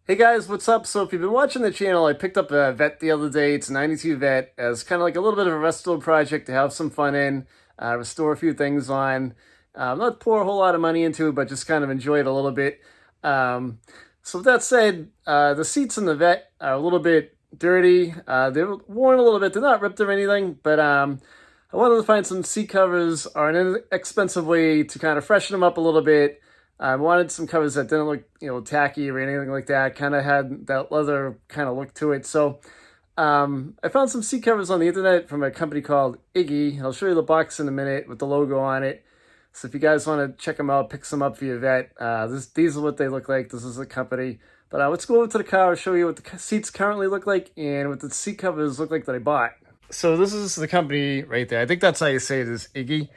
Hey guys, what's up? So if you've been watching the channel, I picked up a Vette the other day. It's a 92 Vette as kind of like a little bit of a restore project to have some fun in, restore a few things on. Not pour a whole lot of money into it, but just kind of enjoy it a little bit. So with that said, the seats in the Vette are a little bit dirty. They're worn a little bit. They're not ripped or anything, but I wanted to find some seat covers or an inexpensive way to kind of freshen them up a little bit. I wanted some covers that didn't look, tacky or anything like that. Kind of had that leather kind of look to it. So I found some seat covers on the internet from a company called IGGEE. I'll show you the box in a minute with the logo on it. So if you guys want to check them out, pick some up for your Vette. These are what they look like. This is the company. But let's go over to the car and show you what the seats currently look like and what the seat covers look like that I bought. So this is the company right there. I think that's how you say it, is IGGEE.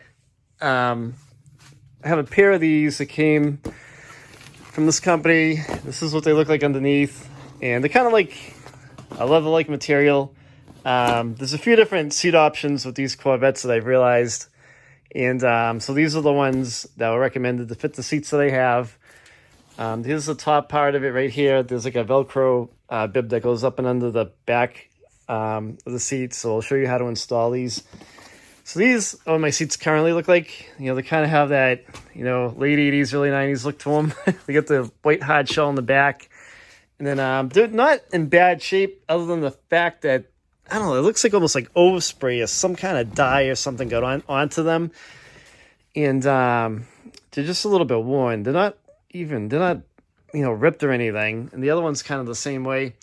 I have a pair of these that came from this company. This is what they look like underneath. And they're kind of like a leather-like material. There's a few different seat options with these Corvettes that I've realized. And so these are the ones that were recommended to fit the seats that I have. Here's the top part of it right here. There's like a Velcro bib that goes up and under the back of the seat. So I'll show you how to install these. So these are what my seats currently look like. They kind of have that, late 80s, early 90s look to them. They got the white hard shell on the back. And then they're not in bad shape other than the fact that, I don't know, it looks like almost like overspray or some kind of dye or something got onto them. And they're just a little bit worn. They're not ripped or anything. And the other one's kind of the same way.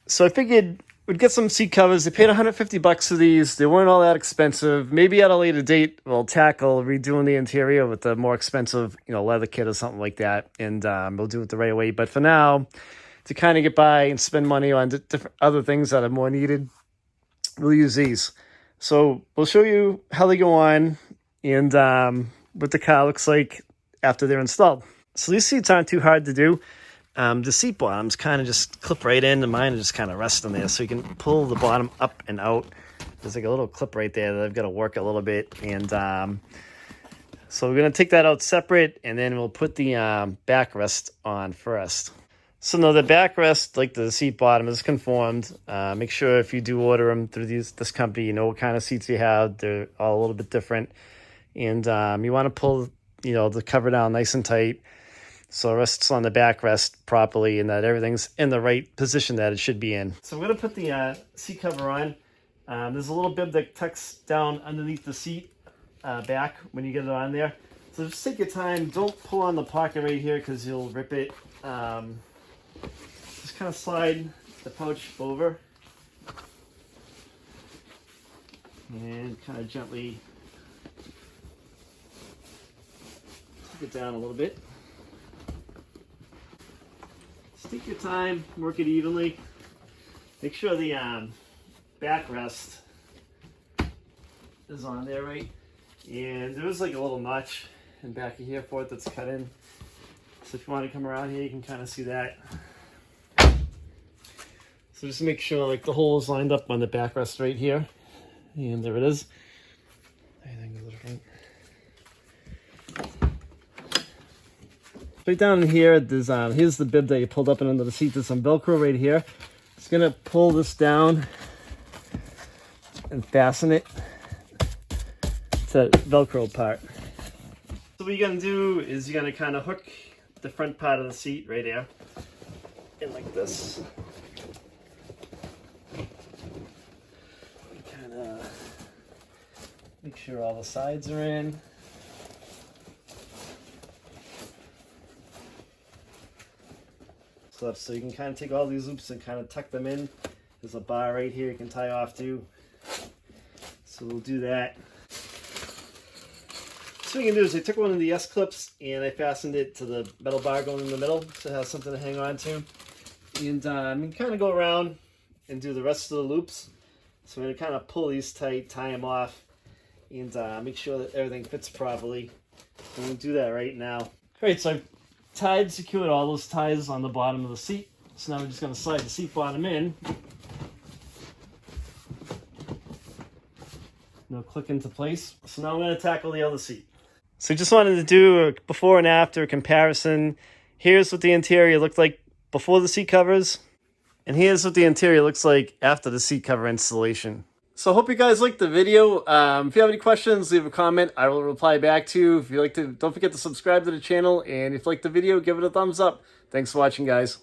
So I figured we'd get some seat covers. They paid $150 for these. They weren't all that expensive. Maybe at a later date, we'll tackle redoing the interior with a more expensive, leather kit or something like that. And we'll do it the right way. But for now, to kind of get by and spend money on different other things that are more needed, we'll use these. So we'll show you how they go on and what the car looks like after they're installed. So these seats aren't too hard to do. The seat bottoms kind of just clip right in, and mine just kind of rest in there. So you can pull the bottom up and out. There's like a little clip right there that I've got to work a little bit. And so we're going to take that out separate, and then we'll put the backrest on first. So no, the backrest, like the seat bottom, is conformed. Make sure if you do order them through this company, you know what kind of seats you have. They're all a little bit different. And you want to pull, the cover down nice and tight, so it rests on the backrest properly and that everything's in the right position that it should be in. So I'm going to put the seat cover on. There's a little bib that tucks down underneath the seat back when you get it on there. So just take your time. Don't pull on the pocket right here because you'll rip it. Just kind of slide the pouch over and kind of gently take it down a little bit. Take your time, work it evenly. Make sure the backrest is on there right. And there's like a little notch in back of here for it that's cut in. So if you want to come around here, you can kind of see that. So just make sure like the hole is lined up on the backrest right here. And there it is. Everything goes right. Right down in here, there's here's the bib that you pulled up and under the seat. There's some Velcro right here. Just gonna pull this down and fasten it to the Velcro part. So what you're gonna do is you're gonna kind of hook the front part of the seat right here in like this. Kind of make sure all the sides are in. So you can kind of take all these loops and kind of tuck them in. There's a bar right here you can tie off to. So we'll do that. So what you can do is I took one of the S-clips and I fastened it to the metal bar going in the middle so it has something to hang on to. And you can kind of go around and do the rest of the loops. So I'm going to kind of pull these tight, tie them off, and make sure that everything fits properly. And we'll do that right now. All right, so I've secured all those ties on the bottom of the seat. So now we're just going to slide the seat bottom in. They'll click into place. So now I'm going to tackle the other seat. So just wanted to do a before and after comparison. Here's what the interior looked like before the seat covers. And here's what the interior looks like after the seat cover installation. So I hope you guys liked the video. If you have any questions, leave a comment. I will reply back to you. If you like to, don't forget to subscribe to the channel. And if you like the video, give it a thumbs up. Thanks for watching, guys.